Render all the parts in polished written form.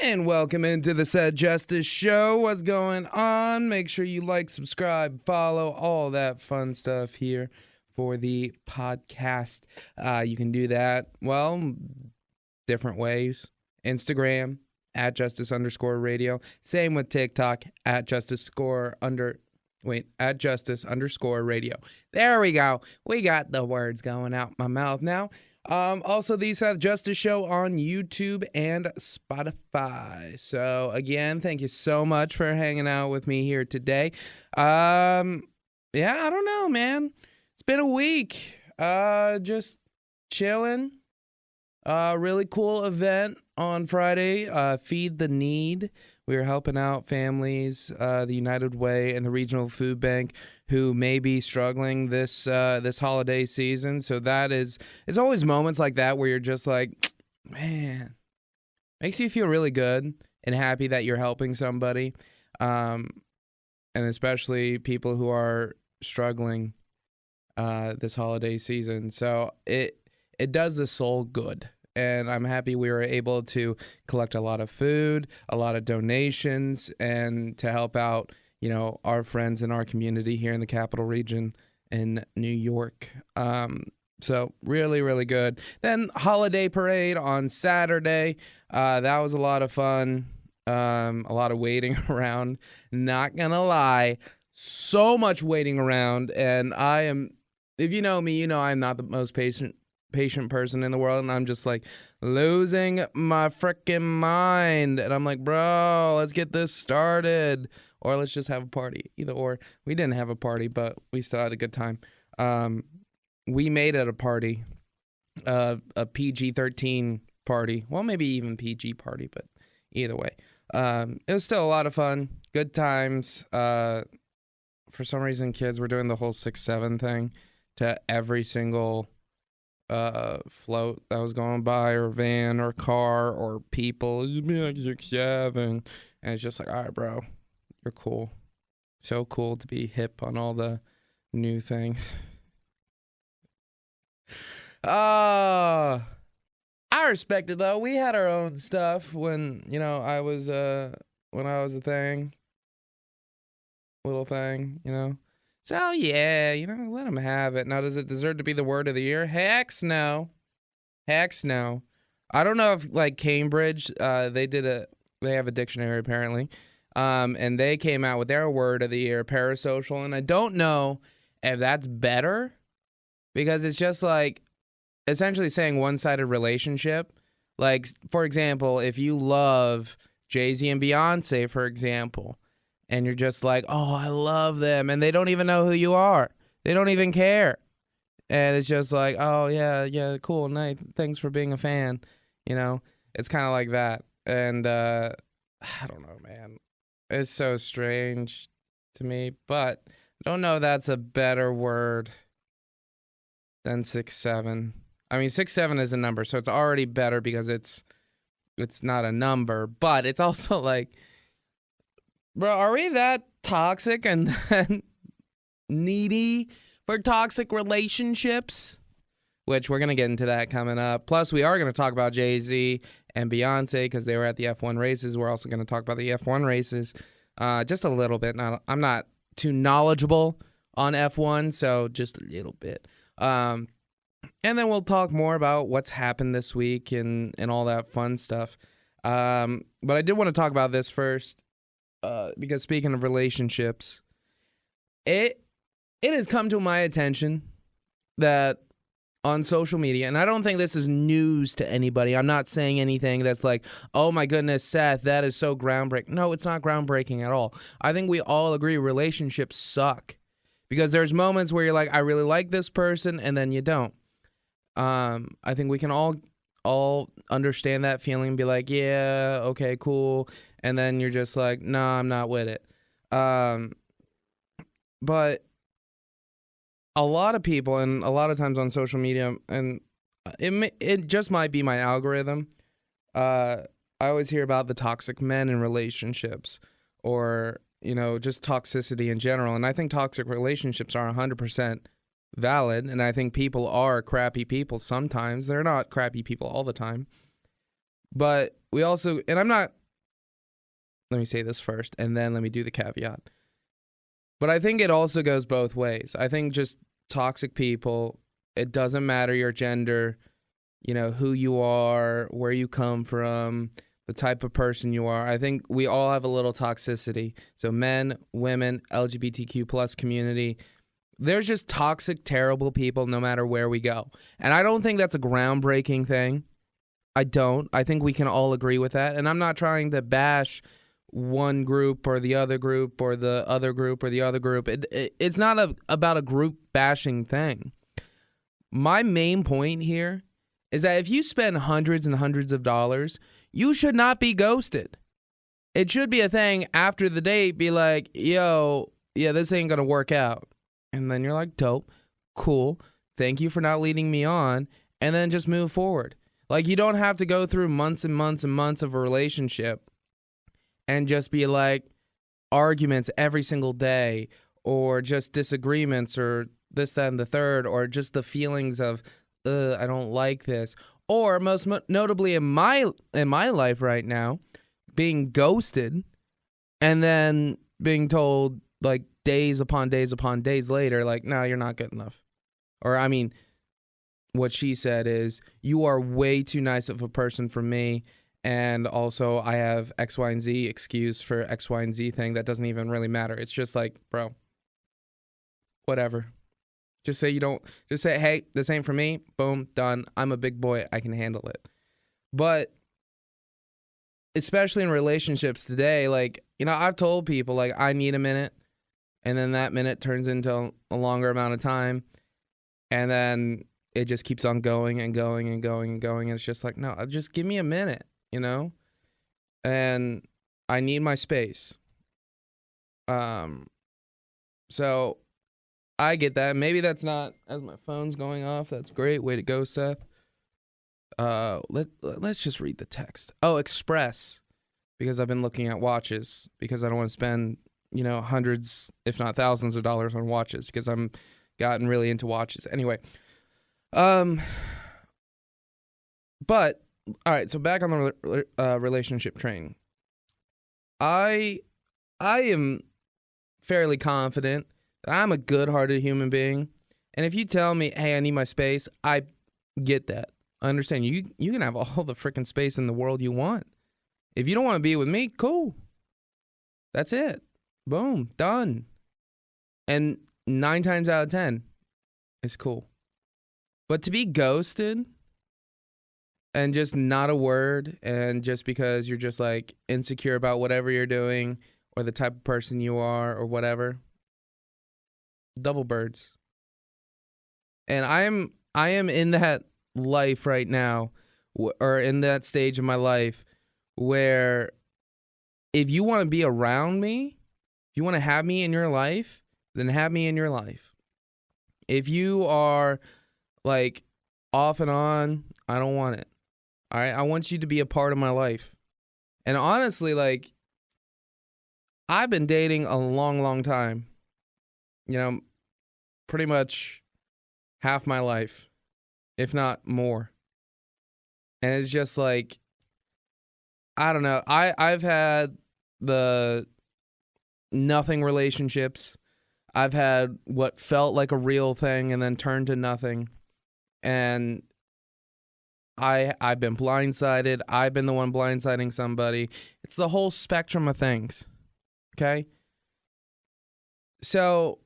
And welcome into the Said Justice Show. What's going on? Make sure you like, subscribe, follow, all that fun stuff here for the podcast. You can do that, well, different ways. Instagram, at @justice_radio. Same with TikTok, at @justice_radio. There we go. We got the words going out my mouth now. Also, the Seth Justice Show on YouTube and Spotify. So, again, thank you so much for hanging out with me here today. I don't know, man. It's been a week. Just chilling. Really cool event on Friday. Feed the Need. We were helping out families, the United Way and the Regional Food Bank, who may be struggling this holiday season. So it's always moments like that where you're just like, man, makes you feel really good and happy that you're helping somebody, and especially people who are struggling this holiday season. So it does the soul good. And I'm happy we were able to collect a lot of food, a lot of donations, and to help out, our friends in our community here in the Capital Region in New York. So really, really good. Then holiday parade on Saturday. That was a lot of fun. A lot of waiting around. Not gonna lie, so much waiting around. And if you know me, I'm not the most patient person in the world, and I'm just like losing my freaking mind, and I'm like, bro, let's get this started, or let's just have a party. Either or. We didn't have a party, but we still had a good time. We made it a party, a PG-13 party, well, maybe even PG party, but either way, it was still a lot of fun, good times. For some reason, kids were doing the whole 6-7 thing to every single float that was going by, or van, or car, or people. You'd be like 6-7, and it's just like, all right, bro, you're cool. So cool to be hip on all the new things. I respect it though. We had our own stuff when I was a little thing. So, yeah, let them have it. Now, does it deserve to be the word of the year? Heck no. I don't know if, like, Cambridge, they have a dictionary, apparently, and they came out with their word of the year, parasocial, and I don't know if that's better, because it's just, like, essentially saying one-sided relationship. Like, for example, if you love Jay-Z and Beyonce, for example, and you're just like, oh, I love them, and they don't even know who you are. They don't even care. And it's just like, oh, yeah, cool, nice, thanks for being a fan. It's kind of like that. And I don't know, man. It's so strange to me, but I don't know if that's a better word than 6-7. I mean, 6-7 is a number, so it's already better because it's not a number, but it's also like, bro, are we that toxic and then needy for toxic relationships? Which we're going to get into that coming up. Plus, we are going to talk about Jay-Z and Beyonce because they were at the F1 races. We're also going to talk about the F1 races just a little bit. Now, I'm not too knowledgeable on F1, so just a little bit. And then we'll talk more about what's happened this week and all that fun stuff. But I did want to talk about this first. Because speaking of relationships, it has come to my attention that on social media, and I don't think this is news to anybody. I'm not saying anything that's like, oh my goodness, Seth, that is so groundbreaking. No, it's not groundbreaking at all. I think we all agree relationships suck because there's moments where you're like, I really like this person, and then you don't. I think we can all understand that feeling and be like, yeah, okay, cool. And then you're just like, nah, I'm not with it. But a lot of people, and a lot of times on social media, and it just might be my algorithm, I always hear about the toxic men in relationships, or, just toxicity in general. And I think toxic relationships are 100% valid, and I think people are crappy people sometimes. They're not crappy people all the time. But we also, and I'm not let me say this first, and then let me do the caveat. But I think it also goes both ways. I think just toxic people, it doesn't matter your gender, who you are, where you come from, the type of person you are. I think we all have a little toxicity. So men, women, LGBTQ plus community, there's just toxic, terrible people no matter where we go. And I don't think that's a groundbreaking thing. I don't. I think we can all agree with that. And I'm not trying to bash one group or the other group or the other group or the other group. It's not about a group bashing thing. My main point here is that if you spend hundreds and hundreds of dollars, you should not be ghosted. It should be a thing after the date, be like, yo, yeah, this ain't going to work out. And then you're like, dope, cool, thank you for not leading me on, and then just move forward. Like, you don't have to go through months and months and months of a relationship and just be like arguments every single day, or just disagreements, or this, that, and the third, or just the feelings of, I don't like this. Or most notably in my life right now, being ghosted and then being told like days upon days upon days later, like, no, you're not good enough. Or, I mean, what she said is, you are way too nice of a person for me. And also I have X, Y, and Z excuse for X, Y, and Z thing that doesn't even really matter. It's just like, bro, whatever. Just say hey, this ain't for me. Boom, done. I'm a big boy. I can handle it. But especially in relationships today, like, I've told people, like, I need a minute. And then that minute turns into a longer amount of time. And then it just keeps on going and going and going and going. And it's just like, no, just give me a minute, And I need my space. So I get that. Maybe that's not, as my phone's going off. That's great. Way to go, Seth. Let's just read the text. Oh, Express. Because I've been looking at watches. Because I don't want to spend, hundreds, if not thousands of dollars on watches. Because I'm gotten really into watches. Anyway. But, all right. So back on the relationship train. I am fairly confident that I'm a good-hearted human being. And if you tell me, hey, I need my space, I get that. I understand. You can have all the freaking space in the world you want. If you don't want to be with me, cool. That's it. Boom. Done. And 9 times out of 10, it's cool. But to be ghosted and just not a word, and just because you're just like insecure about whatever you're doing or the type of person you are or whatever, double birds. And I am in that life right now, or in that stage of my life, where if you want to be around me, if you want to have me in your life, then have me in your life. If you are like off and on, I don't want it. All right, I want you to be a part of my life. And honestly, like, I've been dating a long, long time. Pretty much half my life, if not more. And it's just like, I don't know. I've had the nothing relationships. I've had what felt like a real thing and then turned to nothing. And I've been blindsided. I've been the one blindsiding somebody. It's the whole spectrum of things. Okay? So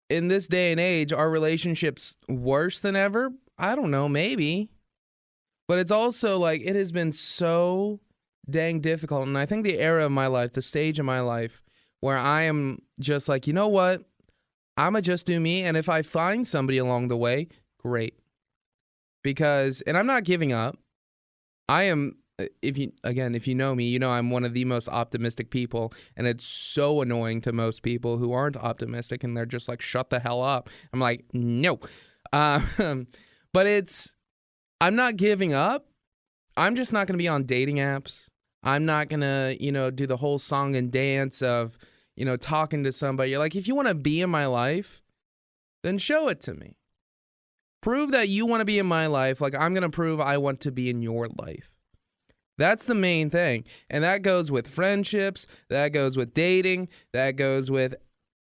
in this day and age, are relationships worse than ever? I don't know, maybe. But it's also like, it has been so dang difficult. And I think the era of my life, the stage of my life, where I am just like, you know what? I'm going to just do me. And if I find somebody along the way, great. Because, and I'm not giving up. I am, if you know me, you know I'm one of the most optimistic people, and it's so annoying to most people who aren't optimistic, and they're just like, shut the hell up. I'm like, no. But I'm not giving up. I'm just not going to be on dating apps. I'm not going to, do the whole song and dance of, talking to somebody. You're like, if you want to be in my life, then show it to me. Prove that you want to be in my life. Like, I'm going to prove I want to be in your life. That's the main thing. And that goes with friendships, that goes with dating, that goes with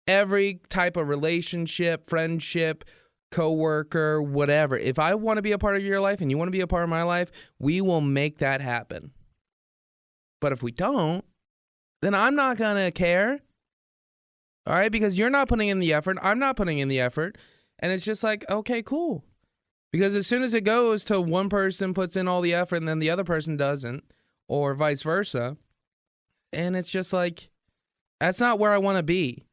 every type of relationship, friendship, coworker, whatever. If I want to be a part of your life and you want to be a part of my life, we will make that happen. But if we don't, then I'm not going to care. All right? Because you're not putting in the effort. I'm not putting in the effort. And it's just like, okay, cool. Because as soon as it goes to one person puts in all the effort and then the other person doesn't, or vice versa, and it's just like, that's not where I want to be.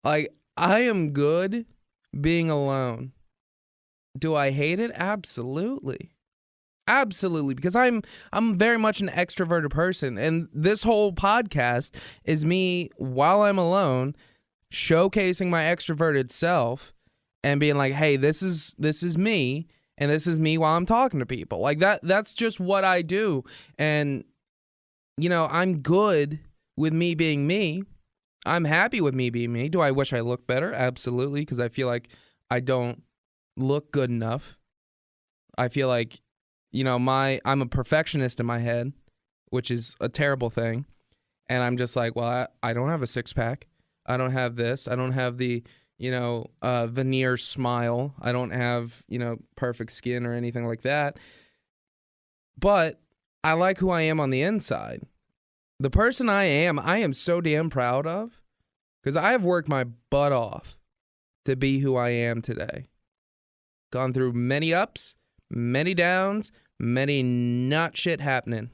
Like, I am good being alone. Do I hate it? Absolutely. Absolutely, because I'm very much an extroverted person, and this whole podcast is me while I'm alone showcasing my extroverted self and being like, hey, this is me, and this is me while I'm talking to people. Like that's just what I do. And I'm good with me being me. I'm happy with me being me. Do I wish I looked better? Absolutely, because I feel like I don't look good enough. I feel like I'm a perfectionist in my head, which is a terrible thing. And I'm just like, well, I don't have a six-pack. I don't have this. I don't have the veneer smile. I don't have, perfect skin or anything like that. But I like who I am on the inside. The person I am so damn proud of, because I have worked my butt off to be who I am today. Gone through many ups, many downs, many not shit happening.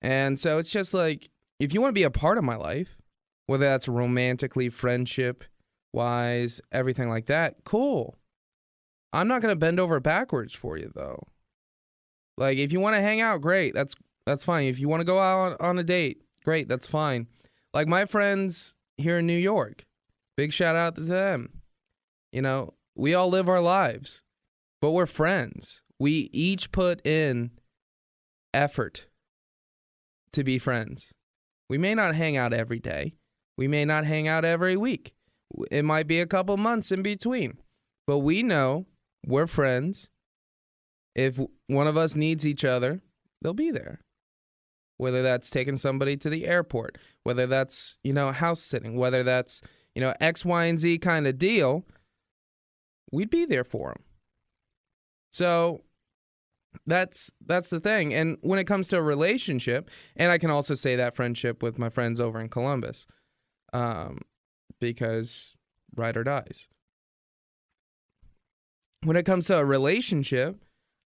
And so it's just like, if you want to be a part of my life, whether that's romantically, friendship wise, everything like that, cool. I'm not going to bend over backwards for you, though. Like, if you want to hang out, great. That's fine. If you want to go out on a date, great. That's fine. Like, my friends here in New York, big shout out to them. We all live our lives, but we're friends. We each put in effort to be friends. We may not hang out every day. We may not hang out every week. It might be a couple months in between. But we know we're friends. If one of us needs each other, they'll be there. Whether that's taking somebody to the airport, whether that's, house sitting, whether that's, X, Y, and Z kind of deal, we'd be there for them. So that's the thing. And when it comes to a relationship, and I can also say that friendship with my friends over in Columbus, because ride or dies. When it comes to a relationship,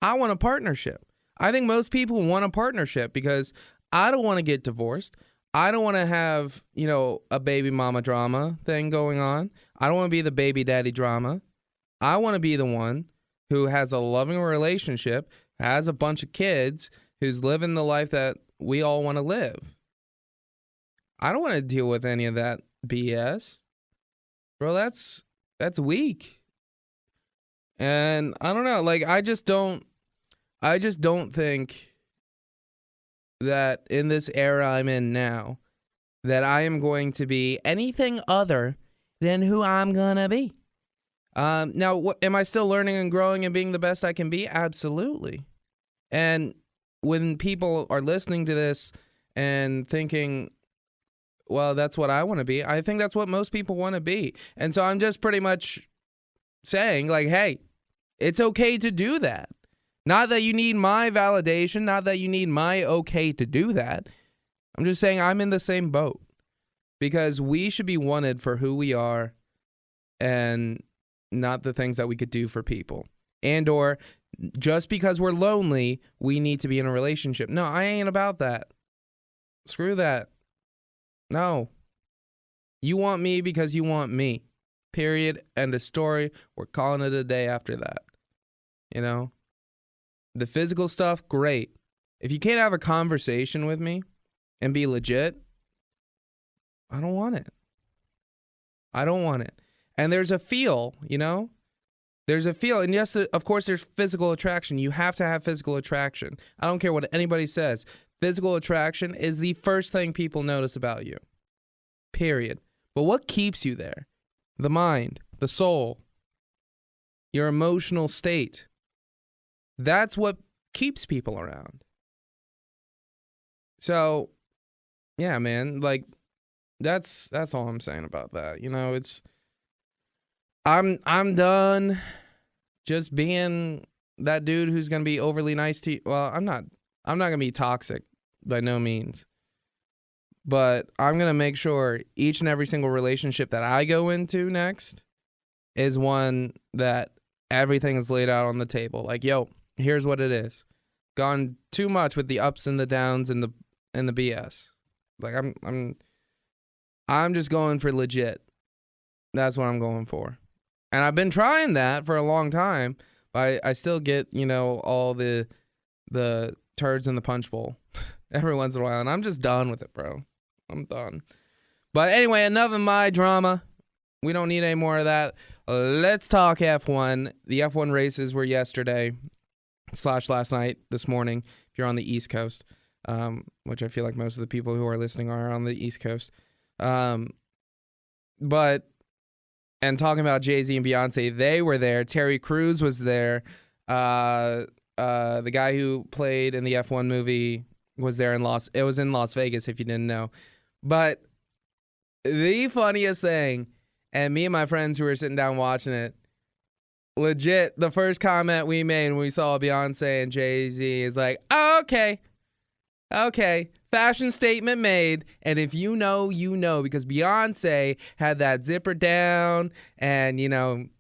I want a partnership. I think most people want a partnership because I don't want to get divorced. I don't want to have, a baby mama drama thing going on. I don't want to be the baby daddy drama. I want to be the one who has a loving relationship, has a bunch of kids, who's living the life that we all want to live. I don't want to deal with any of that BS. Bro, that's weak. And I don't know, like I just don't think that in this era I'm in now that I am going to be anything other than who I'm going to be. Now, am I still learning and growing and being the best I can be? Absolutely. And when people are listening to this and thinking, well, that's what I want to be, I think that's what most people want to be. And so I'm just pretty much saying, like, hey, it's okay to do that. Not that you need my validation, not that you need my okay to do that. I'm just saying I'm in the same boat because we should be wanted for who we are and not the things that we could do for people. And or just because we're lonely, we need to be in a relationship. No, I ain't about that. Screw that. No. You want me because you want me. Period. End of story. We're calling it a day after that. The physical stuff, great. If you can't have a conversation with me and be legit, I don't want it. I don't want it. And there's a feel, There's a feel. And yes, of course, there's physical attraction. You have to have physical attraction. I don't care what anybody says. Physical attraction is the first thing people notice about you. Period. But what keeps you there? The mind, the soul, your emotional state. That's what keeps people around. So, yeah, man, like that's all I'm saying about that. It's I'm done just being that dude who's going to be overly nice to you. Well, I'm not going to be toxic by no means. But I'm going to make sure each and every single relationship that I go into next is one that everything is laid out on the table. Like, yo, here's what it is. Gone too much with the ups and the downs and the BS. Like I'm just going for legit. That's what I'm going for. And I've been trying that for a long time, but I still get, all the turds in the punch bowl every once in a while, and I'm just done with it, bro. I'm done. But anyway, enough of my drama. We don't need any more of that. Let's talk F1. The F1 races were yesterday / last night, this morning, if you're on the East Coast, which I feel like most of the people who are listening are on the East Coast. And talking about Jay-Z and Beyonce, they were there. Terry Crews was there. The guy who played in the F1 movie was there it was in Las Vegas, if you didn't know. But the funniest thing, and me and my friends who were sitting down watching it, legit, the first comment we made when we saw Beyonce and Jay-Z is like, oh, okay, fashion statement made. And if you know, you know, because Beyonce had that zipper down and,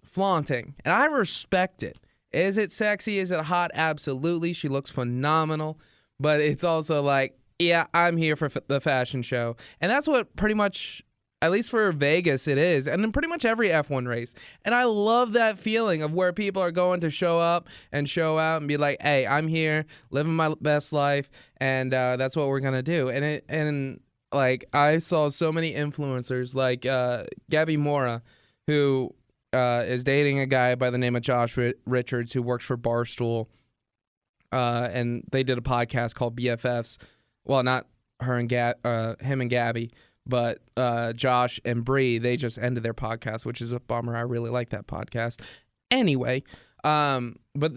flaunting. And I respect it. Is it sexy? Is it hot? Absolutely. She looks phenomenal. But it's also like, yeah, I'm here for the fashion show. And that's what pretty much, at least for Vegas, it is. And in pretty much every F1 race. And I love that feeling of where people are going to show up and show out and be like, hey, I'm here, living my best life. And that's what we're going to do. And I saw so many influencers like Gabby Mora, who is dating a guy by the name of Josh Richards, who works for Barstool. And they did a podcast called BFFs. Well, not her and him and Gabby, but Josh and Bree, they just ended their podcast, which is a bummer. I really like that podcast. Anyway, but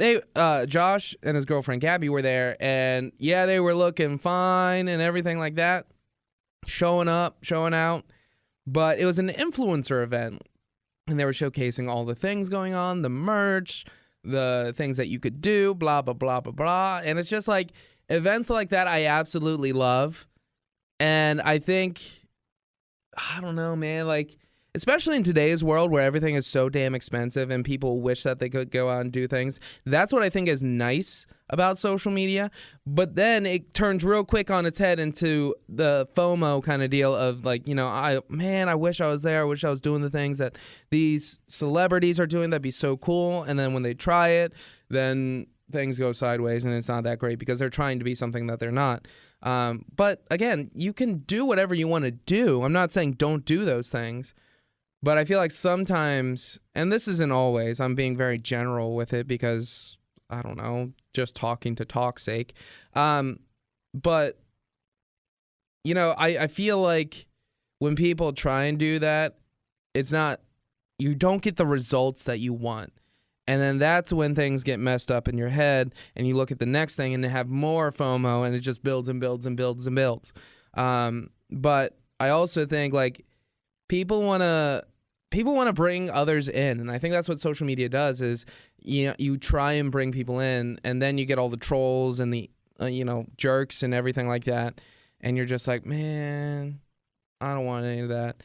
Josh and his girlfriend Gabby were there, and yeah, they were looking fine and everything like that, showing up, showing out. But it was an influencer event, and they were showcasing all the things going on, the merch, the things that you could do, blah, blah, blah, blah, blah. And it's just like events like that I absolutely love. And I think, I don't know, man, like, especially in today's world where everything is so damn expensive and people wish that they could go out and do things. That's what I think is nice about social media. But then it turns real quick on its head into the FOMO kind of deal of like, I wish I was there. I wish I was doing the things that these celebrities are doing. That'd be so cool. And then when they try it, then things go sideways and it's not that great because they're trying to be something that they're not. But again, you can do whatever you want to do. I'm not saying don't do those things. But I feel like sometimes, and this isn't always, I'm being very general with it because, I don't know, just talking to talk's sake. But, I feel like when people try and do that, it's not, you don't get the results that you want. And then that's when things get messed up in your head and you look at the next thing and they have more FOMO and it just builds and builds and builds and builds. But I also think like people want to bring others in. And I think that's what social media does is, you try and bring people in and then you get all the trolls and the, jerks and everything like that. And you're just like, man, I don't want any of that.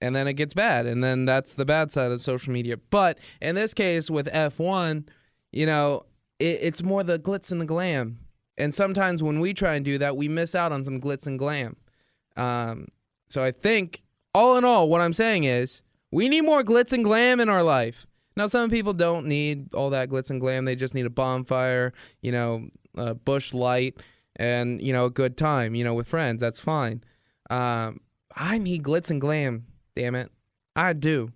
And then it gets bad. And then that's the bad side of social media. But in this case with F1, it's more the glitz and the glam. And sometimes when we try and do that, we miss out on some glitz and glam. So I think, all in all, what I'm saying is we need more glitz and glam in our life. Now, some people don't need all that glitz and glam. They just need a bonfire, a bush light, and, a good time, with friends. That's fine. I need glitz and glam, damn it. I do.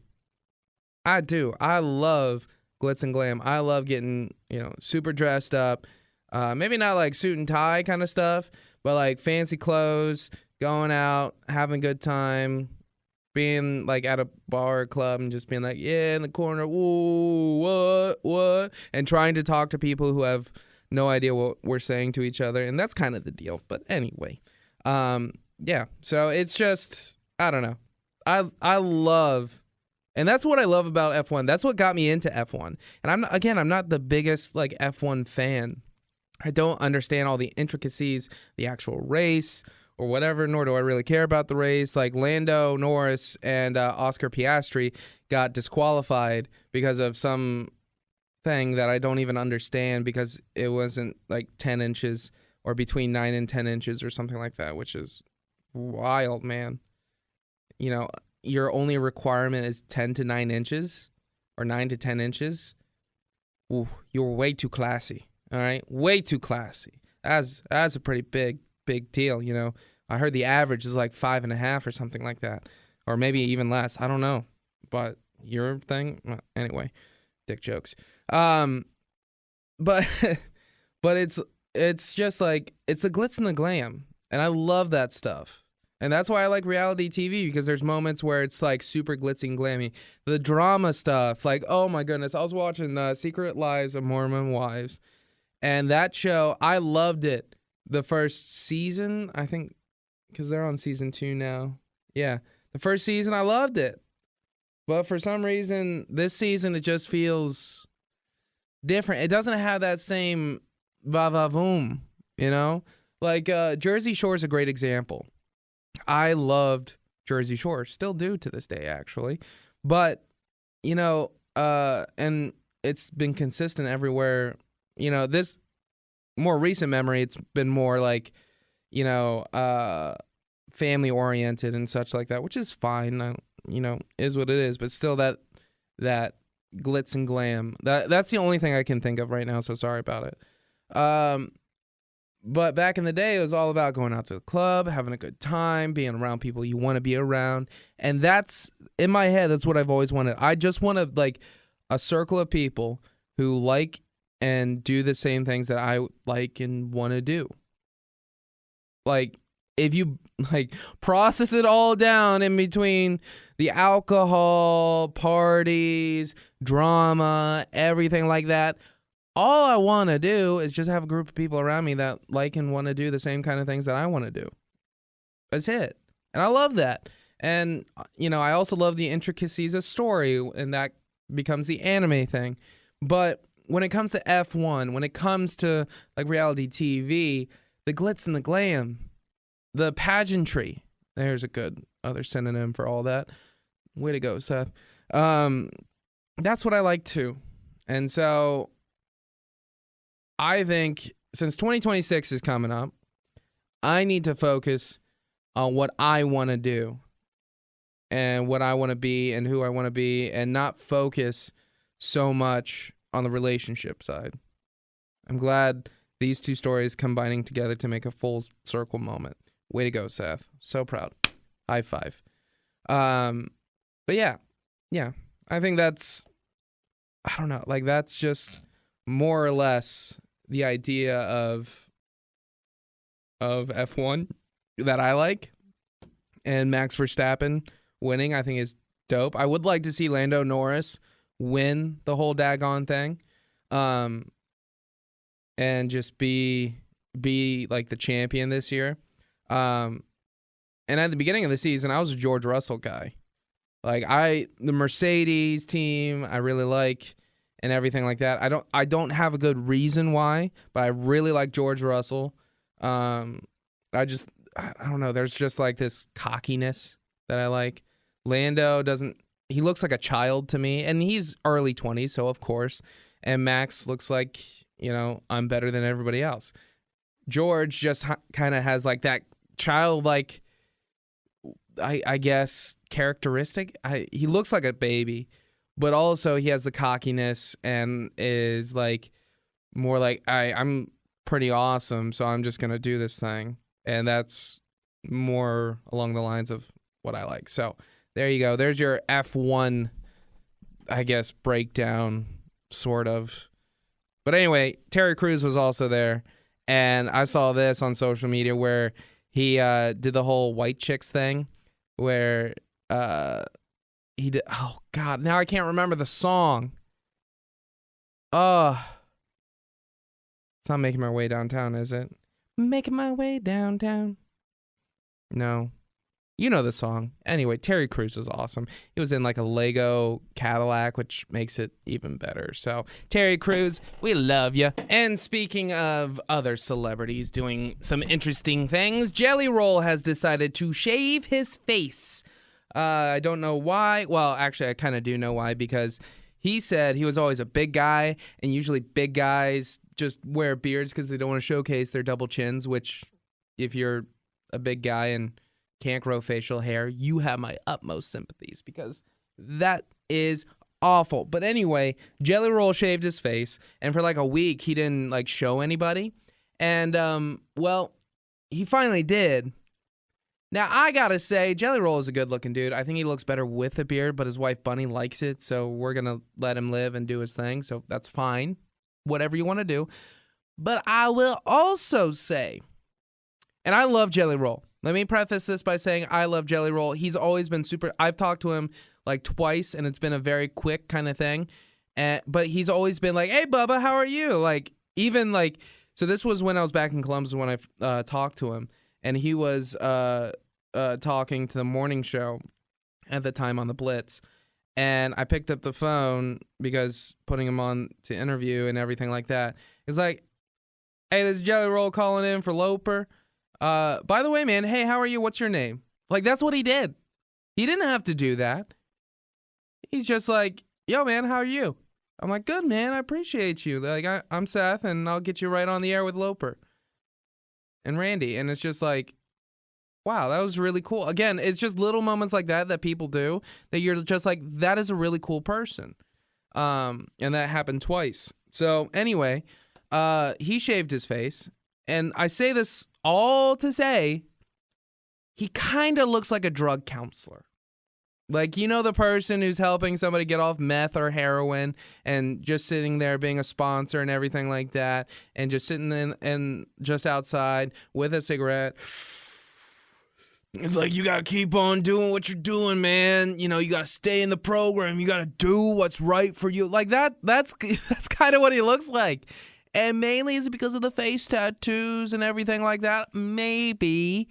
I love glitz and glam. I love getting, super dressed up. Maybe not like suit and tie kind of stuff, but like fancy clothes, going out, having a good time, being like at a bar or club and just being like, yeah, in the corner, ooh, what, and trying to talk to people who have no idea what we're saying to each other, and that's kind of the deal. But anyway, yeah. So it's just, I don't know. I love, and that's what I love about F1. That's what got me into F1. And I'm not the biggest like F1 fan. I don't understand all the intricacies, the actual race or whatever, nor do I really care about the race. Like Lando Norris and Oscar Piastri got disqualified because of some thing that I don't even understand, because it wasn't like 10 inches or between 9 and 10 inches or something like that, which is wild, man. You know, your only requirement is 10 to 9 inches or 9 to 10 inches. Ooh, you're way too classy. All right, way too classy. That's a pretty big deal. You know, I heard the average is like 5.5 or something like that, or maybe even less. I don't know, but your thing, anyway. Dick jokes. But it's just like, it's the glitz and the glam, and I love that stuff. And that's why I like reality TV, because there's moments where it's like super glitzy and glammy. The drama stuff, like, oh my goodness, I was watching Secret Lives of Mormon Wives. And that show, I loved it. The first season, I think, because they're on season 2 now. Yeah, the first season, I loved it. But for some reason, this season, it just feels different. It doesn't have that same va-va-voom, you know? Like, Jersey Shore is a great example. I loved Jersey Shore. Still do to this day, actually. But, you know, and it's been consistent everywhere. You know, this more recent memory, it's been more like, you know, family oriented and such like that, which is fine. You know, is what it is. But still, that glitz and glam. That's the only thing I can think of right now. So sorry about it. But back in the day, it was all about going out to the club, having a good time, being around people you want to be around. And that's, in my head, that's what I've always wanted. I just want to, like, a circle of people who like and do the same things that I like and want to do. Like, if you, like, process it all down in between the alcohol, parties, drama, everything like that, all I want to do is just have a group of people around me that like and want to do the same kind of things that I want to do. That's it. And I love that. And, you know, I also love the intricacies of story, and that becomes the anime thing. But when it comes to F1, when it comes to, like, reality TV, the glitz and the glam, the pageantry, there's a good other synonym for all that. Way to go, Seth. That's what I like too. And so I think since 2026 is coming up, I need to focus on what I want to do and what I want to be and who I want to be, and not focus so much on the relationship side. I'm glad these two stories combining together to make a full circle moment. Way to go, Seth. So proud. High five. But yeah, I think that's, I don't know, like, that's just more or less the idea of F1 that I like. And Max Verstappen winning, I think, is dope. I would like to see Lando Norris win the whole daggone thing, and just be like the champion this year. And at the beginning of the season, I was a George Russell guy. Like, the Mercedes team, I really like, and everything like that. I don't have a good reason why, but I really like George Russell. I don't know. There's just like this cockiness that I like. Lando he looks like a child to me, and he's early 20s, so of course. And Max looks like, you know, I'm better than everybody else. George just kind of has like that childlike, I guess, characteristic. He looks like a baby, but also he has the cockiness and is like more like, I'm pretty awesome, so I'm just gonna do this thing. And that's more along the lines of what I like. So there you go. There's your F1, I guess, breakdown, sort of. But anyway, Terry Crews was also there, and I saw this on social media where he did the whole white chicks thing, where he did. Oh God, now I can't remember the song. It's not Making My Way Downtown, is it? Making My Way Downtown. No. You know the song. Anyway, Terry Crews is awesome. He was in like a Lego Cadillac, which makes it even better. So, Terry Crews, we love you. And speaking of other celebrities doing some interesting things, Jelly Roll has decided to shave his face. I don't know why. Well, actually, I kind of do know why, because he said he was always a big guy, and usually big guys just wear beards because they don't want to showcase their double chins, which if you're a big guy and can't grow facial hair, you have my utmost sympathies, because that is awful. But anyway, Jelly Roll shaved his face, and for like a week he didn't like show anybody. And well, he finally did. Now I gotta say, Jelly Roll is a good looking dude. I think he looks better with a beard, but his wife Bunny likes it, so we're gonna let him live and do his thing. So that's fine. Whatever you want to do. But I will also say, and I love Jelly Roll. Let me preface this by saying I love Jelly Roll. He's always been super. I've talked to him like twice, and it's been a very quick kind of thing. But he's always been like, "Hey, Bubba, how are you?" Like, even like, so this was when I was back in Columbus when I talked to him, and he was talking to the morning show at the time on the Glitz, and I picked up the phone because putting him on to interview and everything like that. It's like, "Hey, this is Jelly Roll calling in for Loper. By the way, man, hey, how are you? What's your name?" Like, that's what he did. He didn't have to do that. He's just like, "Yo, man, how are you?" I'm like, "Good, man. I appreciate you. Like, I'm Seth, and I'll get you right on the air with Loper and Randy." And it's just like, wow, that was really cool. Again, it's just little moments like that people do that you're just like, that is a really cool person. And that happened twice. So anyway, he shaved his face. And I say this all to say, he kind of looks like a drug counselor. Like, you know, the person who's helping somebody get off meth or heroin and just sitting there being a sponsor and everything like that, and just sitting in just outside with a cigarette. It's like, you got to keep on doing what you're doing, man. You know, you got to stay in the program. You got to do what's right for you. Like that's kind of what he looks like. And mainly is it because of the face tattoos and everything like that? Maybe.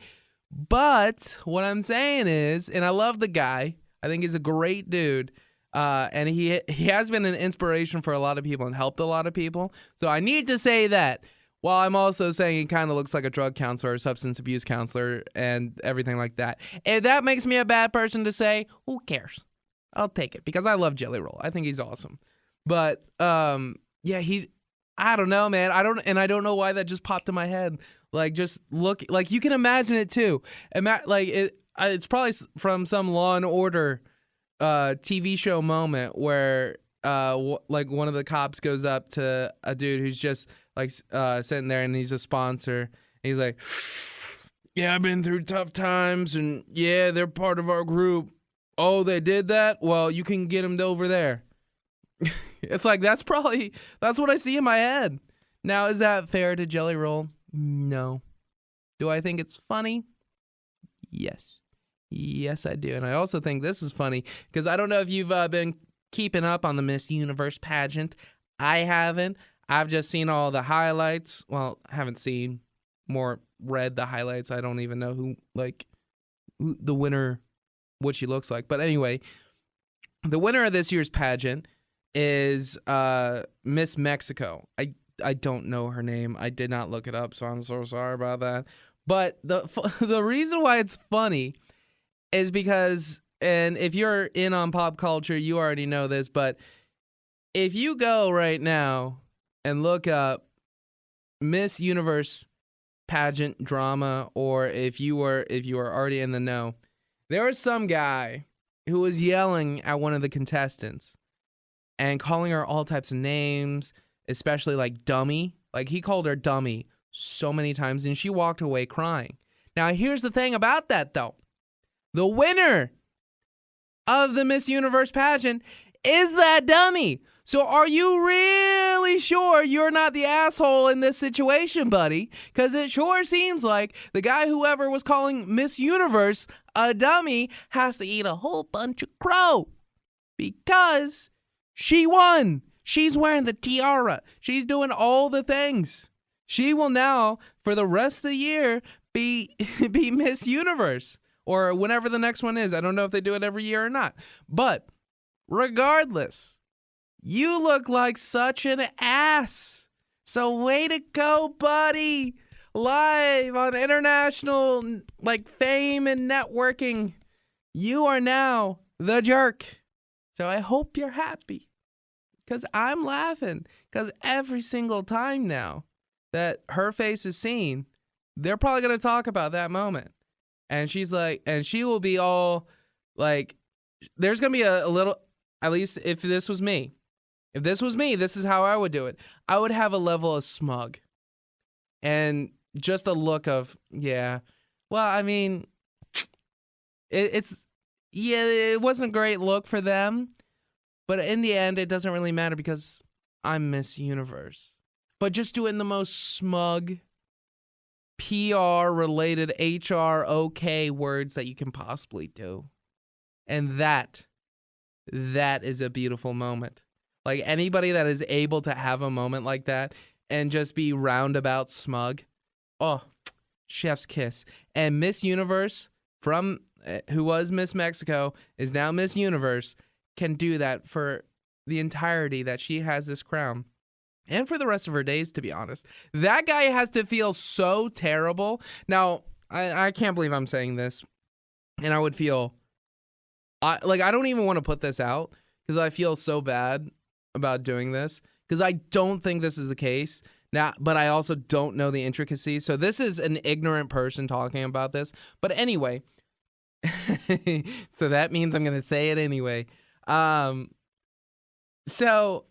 But what I'm saying is, and I love the guy. I think he's a great dude. And he has been an inspiration for a lot of people and helped a lot of people. So I need to say that. While I'm also saying he kind of looks like a drug counselor or substance abuse counselor and everything like that. If that makes me a bad person to say, who cares? I'll take it because I love Jelly Roll. I think he's awesome. But yeah, I don't know, man. I don't know why that just popped in my head. Like, just look, like, you can imagine it too. It's probably from some Law and Order TV show moment where like one of the cops goes up to a dude who's just like sitting there, and he's a sponsor, and he's like, "Yeah, I've been through tough times, and yeah, they're part of our group. Oh, they did that? Well, you can get them over there." It's like, that's what I see in my head. Now, is that fair to Jelly Roll? No. Do I think it's funny? Yes. Yes, I do. And I also think this is funny because I don't know if you've been keeping up on the Miss Universe pageant. I haven't. I've just seen all the highlights. Well, I haven't seen, more read the highlights. I don't even know who the winner, what she looks like. But anyway, the winner of this year's pageant is Miss Mexico. I don't know her name. I did not look it up, so I'm so sorry about that. But the reason why it's funny is because, and if you're in on pop culture, you already know this, but if you go right now and look up Miss Universe pageant drama, or if you were already in the know, there was some guy who was yelling at one of the contestants and calling her all types of names, especially like dummy. Like, he called her dummy so many times, and she walked away crying. Now, here's the thing about that, though. The winner of the Miss Universe pageant is that dummy. So are you really sure you're not the asshole in this situation, buddy? Because it sure seems like the guy whoever was calling Miss Universe a dummy has to eat a whole bunch of crow because she won. She's wearing the tiara. She's doing all the things. She will now, for the rest of the year, be Miss Universe. Or whenever the next one is. I don't know if they do it every year or not. But regardless, you look like such an ass. So way to go, buddy. Live on international fame and networking. You are now the jerk. So I hope you're happy. Because I'm laughing. Because every single time now that her face is seen, they're probably going to talk about that moment. And she's like, and she will be all like, there's going to be a little, at least if this was me, this is how I would do it. I would have a level of smug and just a look of, yeah, well, I mean, it wasn't a great look for them, but in the end, it doesn't really matter because I'm Miss Universe. But just doing the most smug, PR-related, HR words that you can possibly do. And that is a beautiful moment. Like, anybody that is able to have a moment like that and just be roundabout smug, oh, chef's kiss. And Miss Universe, from who was Miss Mexico, is now Miss Universe, can do that for the entirety that she has this crown. And for the rest of her days, to be honest. That guy has to feel so terrible. Now, I can't believe I'm saying this. And I would feel... I don't even want to put this out because I feel so bad about doing this. Because I don't think this is the case. Now, but I also don't know the intricacies. So this is an ignorant person talking about this. But anyway. So that means I'm going to say it anyway. So...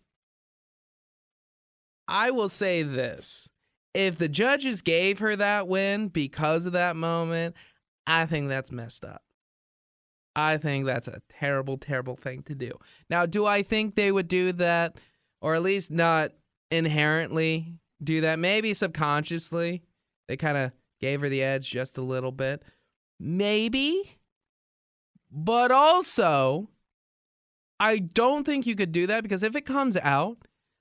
I will say this. If the judges gave her that win because of that moment, I think that's messed up. I think that's a terrible, terrible thing to do. Now, do I think they would do that, or at least not inherently do that? Maybe subconsciously. They kind of gave her the edge just a little bit. Maybe. But also, I don't think you could do that because if it comes out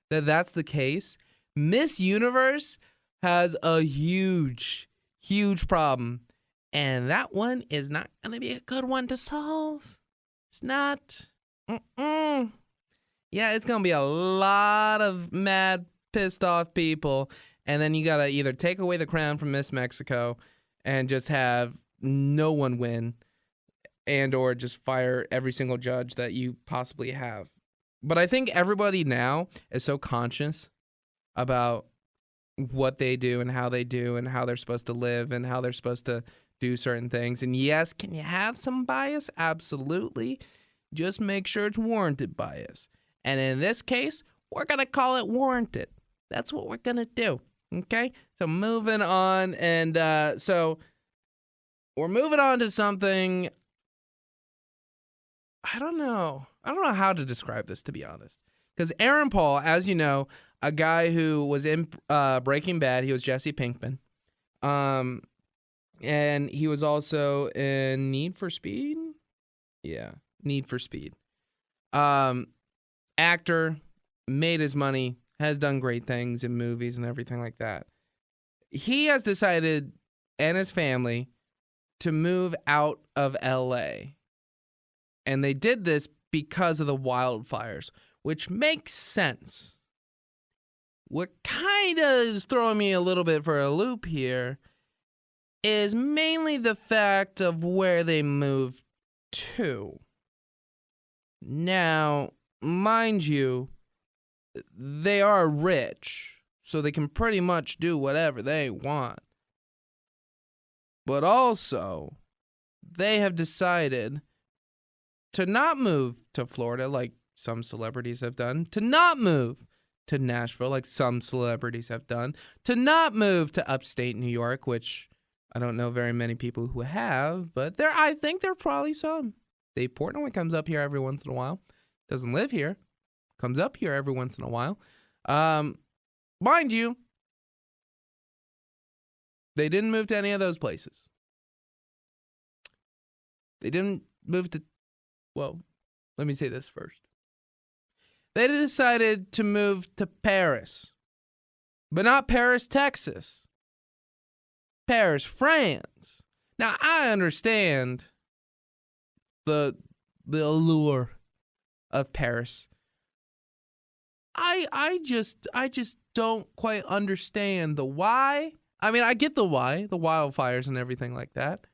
that that's the case, Miss Universe has a huge, huge problem. And that one is not going to be a good one to solve. It's not. Yeah, it's going to be a lot of mad, pissed off people. And then you got to either take away the crown from Miss Mexico and just have no one win, and or just fire every single judge that you possibly have. But I think everybody now is so conscious about what they do and how they're supposed to live and how they're supposed to do certain things. And yes, can you have some bias? Absolutely. Just make sure it's warranted bias. And in this case, we're going to call it warranted. That's what we're going to do. Okay? So moving on. And so we're moving on to something. I don't know how to describe this, to be honest. Because Aaron Paul, as you know, a guy who was in Breaking Bad, he was Jesse Pinkman. And he was also in Need for Speed? Yeah, Need for Speed. Actor, made his money, has done great things in movies and everything like that. He has decided, and his family, to move out of LA. And they did this because of the wildfires, which makes sense. What kind of is throwing me a little bit for a loop here is mainly the fact of where they moved to. Now, mind you, they are rich, so they can pretty much do whatever they want. But also, they have decided to not move to Florida like some celebrities have done, to not move to Nashville like some celebrities have done, to not move to upstate New York, which I don't know very many people who have, but I think there are probably some. Dave Portnoy comes up here every once in a while. Doesn't live here. Comes up here every once in a while. Mind you, they didn't move to any of those places. They didn't move to, well, let me say this first. They decided to move to Paris but not Paris, Texas. Paris, France. Now, I understand the allure of Paris. I just don't quite understand the why. I mean, I get the why, the wildfires and everything like that.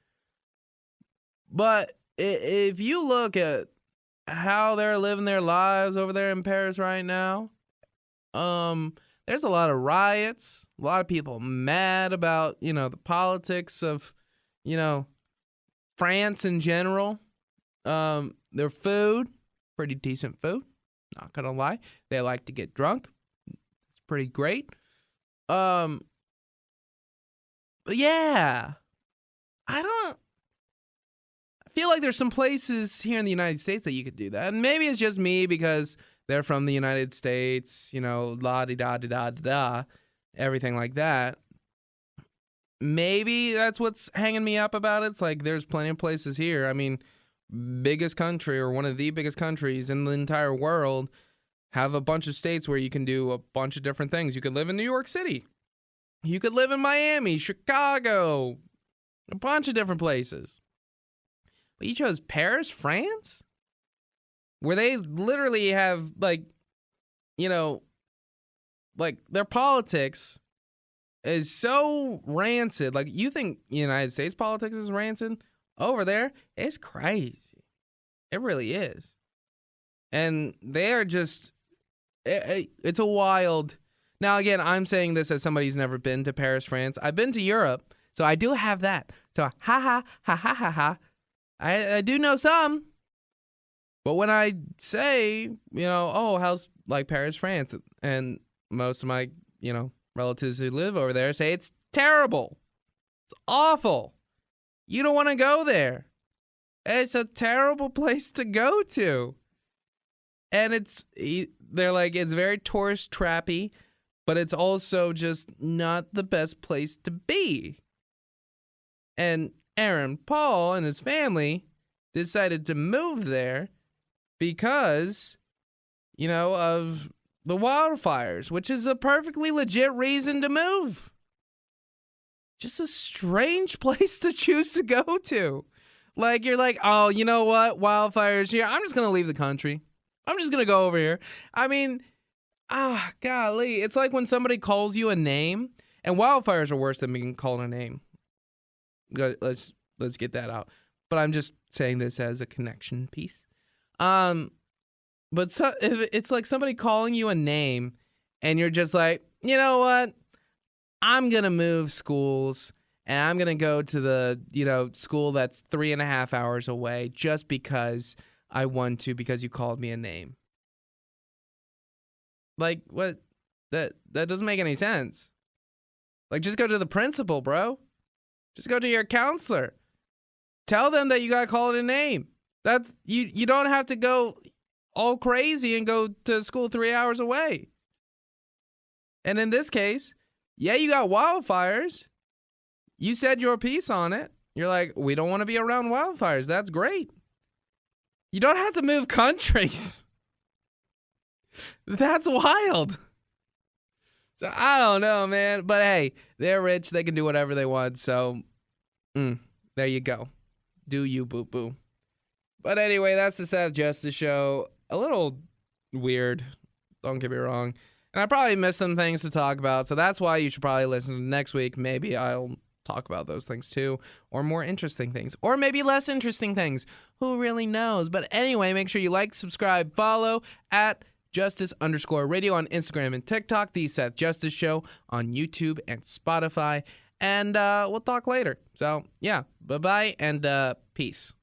But if you look at how they're living their lives over there in Paris right now, there's a lot of riots, a lot of people mad about, the politics of, France in general. Their food, pretty decent food, not gonna lie. They like to get drunk. It's pretty great. But yeah, I feel like there's some places here in the United States that you could do that. And maybe it's just me because they're from the United States, la-di-da-di-da-di-da, everything like that. Maybe that's what's hanging me up about it. It's like there's plenty of places here. I mean, biggest country or one of the biggest countries in the entire world have a bunch of states where you can do a bunch of different things. You could live in New York City. You could live in Miami, Chicago, a bunch of different places. But you chose Paris, France? Where they literally have, their politics is so rancid. Like, you think the United States politics is rancid? Over there, it's crazy. It really is. And they are just, it's a wild. Now, again, I'm saying this as somebody who's never been to Paris, France. I've been to Europe, so I do have that. So, ha. I do know some. But when I say, how's Paris, France, and most of my, relatives who live over there say it's terrible. It's awful. You don't want to go there. It's a terrible place to go to. And they're like, it's very tourist trappy, but it's also just not the best place to be. And Aaron Paul and his family decided to move there because, of the wildfires, which is a perfectly legit reason to move. Just a strange place to choose to go to. Like, you're like, oh, you know what? Wildfires here. I'm just going to leave the country. I'm just going to go over here. I mean, golly. It's like when somebody calls you a name, and wildfires are worse than being called a name. Let's get that out. But I'm just saying this as a connection piece. But if it's like somebody calling you a name, and you're just like, you know what? I'm going to move schools, and I'm going to go to the, school that's 3.5 hours away just because I want to, because you called me a name. Like, what? That doesn't make any sense. Like, just go to the principal, bro. Just go to your counselor. Tell them that you got called a name. That's you don't have to go all crazy and go to school 3 hours away. And in this case, yeah, you got wildfires. You said your piece on it. You're like, we don't want to be around wildfires. That's great. You don't have to move countries. That's wild. So I don't know, man. But hey, they're rich. They can do whatever they want. So there you go. Do you, boo-boo. But anyway, that's the Seth Justice Show. A little weird. Don't get me wrong. And I probably missed some things to talk about, so that's why you should probably listen to next week. Maybe I'll talk about those things too, or more interesting things, or maybe less interesting things. Who really knows? But anyway, make sure you like, subscribe, follow at Justice_Radio on Instagram and TikTok, The Seth Justice Show on YouTube and Spotify, and we'll talk later. So, yeah, bye-bye, and peace.